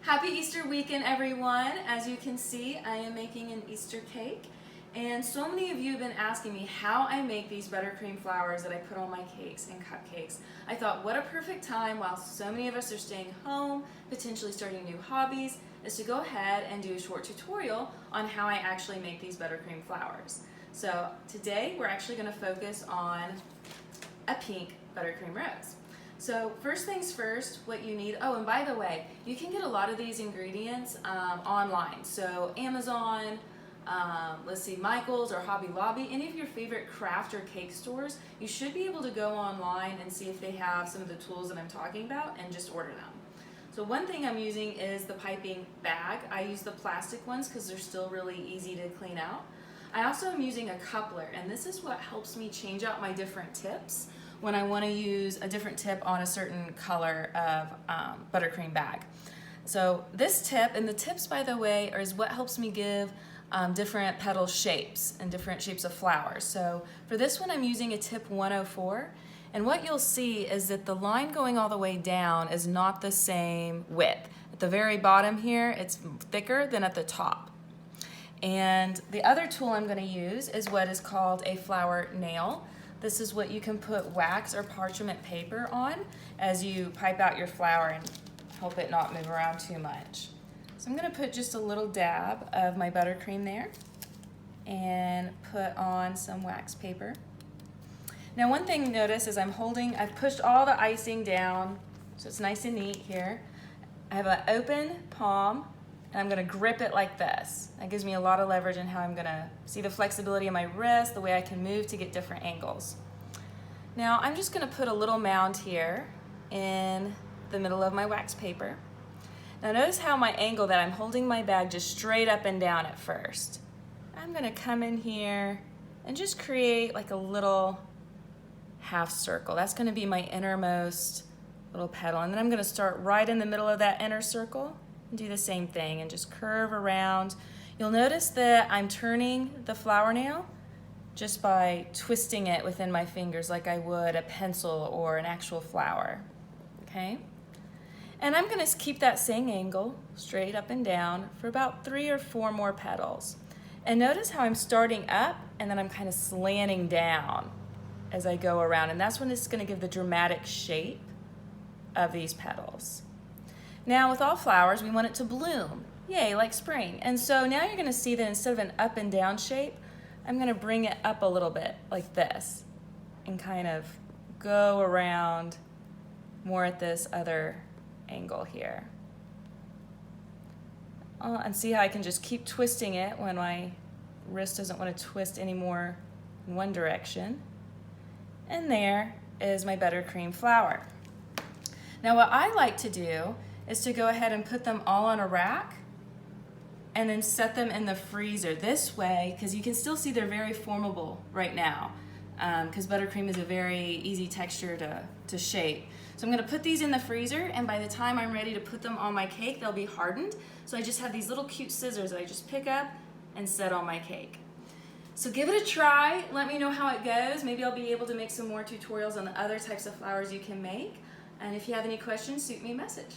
Happy Easter weekend, everyone. As you can see, I am making an Easter cake. And so many of you have been asking me how I make these buttercream flowers that I put on my cakes and cupcakes. I thought, what a perfect time while so many of us are staying home, potentially starting new hobbies, is to go ahead and do a short tutorial on how I actually make these buttercream flowers. So today we're actually going to focus on a pink buttercream rose. So first things first, what you need, oh, and by the way, you can get a lot of these ingredients online. So Amazon, let's see, Michael's or Hobby Lobby, any of your favorite craft or cake stores, you should be able to go online and see if they have some of the tools that I'm talking about and just order them. So one thing I'm using is the piping bag. I use the plastic ones because they're still really easy to clean out. I also am using a coupler, and this is what helps me change out my different tips when I want to use a different tip on a certain color of buttercream bag. So this tip, and the tips, by the way, is what helps me give different petal shapes and different shapes of flowers. So for this one, I'm using a tip 104, and what you'll see is that the line going all the way down is not the same width. At the very bottom here, it's thicker than at the top. And the other tool I'm going to use is what is called a flower nail. This is what you can put wax or parchment paper on as you pipe out your flower and help it not move around too much. So I'm going to put just a little dab of my buttercream there and put on some wax paper. Now one thing notice is I've pushed all the icing down so it's nice and neat here. I have an open palm and I'm going to grip it like this. That gives me a lot of leverage in how I'm going to see the flexibility of my wrist, the way I can move to get different angles. Now I'm just going to put a little mound here in the middle of my wax paper. Now notice how my angle that I'm holding my bag just straight up and down at first. I'm going to come in here and just create like a little half circle. That's going to be my innermost little petal, and then I'm going to start right in the middle of that inner circle and do the same thing and just curve around. You'll notice that I'm turning the flower nail just by twisting it within my fingers like I would a pencil or an actual flower. Okay? And I'm going to keep that same angle straight up and down for about 3 or 4 more petals. And notice how I'm starting up and then I'm kind of slanting down as I go around, and that's when it's going to give the dramatic shape of these petals. Now with all flowers, we want it to bloom. Yay, like spring. And so now you're going to see that instead of an up and down shape, I'm going to bring it up a little bit like this and kind of go around more at this other angle here. And see how I can just keep twisting it when my wrist doesn't want to twist anymore in one direction. And there is my buttercream flower. Now what I like to do is to go ahead and put them all on a rack and then set them in the freezer this way, because you can still see they're very formable right now, because buttercream is a very easy texture to shape. So I'm going to put these in the freezer, and by the time I'm ready to put them on my cake, they'll be hardened. So I just have these little cute scissors that I just pick up and set on my cake. So give it a try, let me know how it goes. Maybe I'll be able to make some more tutorials on the other types of flowers you can make. And if you have any questions, shoot me a message.